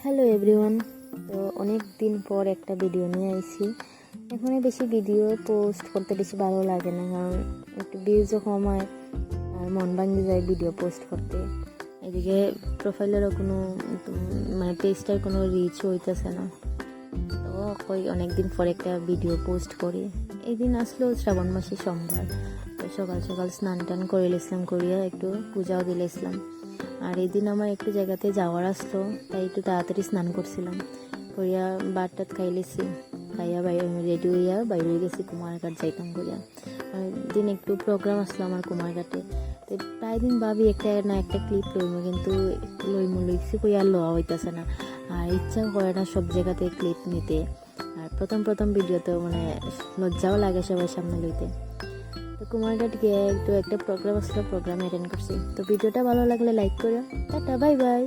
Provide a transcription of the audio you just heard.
Hello everyone. তো অনেক দিন পর একটা ভিডিও নিয়ে আইছি। এখন বেশি ভিডিও পোস্ট করতে বেশি ভালো লাগে না, কারণ একটু ভিউজও কম হয় আর মন ভাঙে যায় ভিডিও পোস্ট করতে। এদিকে প্রোফাইলেরও কোনো মানে পেজটার কোনো রিচ হইতেছে না। তো অনেক দিন পর একটা ভিডিও পোস্ট করি। এই দিন আসলো শ্রাবণ মাসের সোমবার। তো সকাল সকাল স্নান টান করে ইসলাম করিয়া একটু পূজাও দিলে ইসলাম। আর এই দিন আমার একটু জায়গাতে যাওয়ার আসলো, তাই একটু তাড়াতাড়ি স্নান করছিলাম, করিয়া ভাত টাত খাইলেছি, খাইয়া বাইরে রেডি হইয়া বাইরে হয়ে গেছি কুমারঘাট যাইতাম করিয়া। দিন একটু প্রোগ্রাম আসলো আমার কুমারঘাটে। তো প্রায় দিন ভাবি একটা না একটা ক্লিপ লইমু, কিন্তু লইছি কইয়া লওয়া হইতেছে না। আর ইচ্ছাও করে না সব জায়গাতে ক্লিপ নিতে। আর প্রথম ভিডিওতে মানে লজ্জাও লাগে সবার সামনে লইতে। তো কুমারঘাট গিয়ে একটু একটা প্রোগ্রাম আসলো, প্রোগ্রাম অ্যাটেন্ড করছি। তো ভিডিওটা ভালো লাগলে লাইক করো। Tata, bye bye.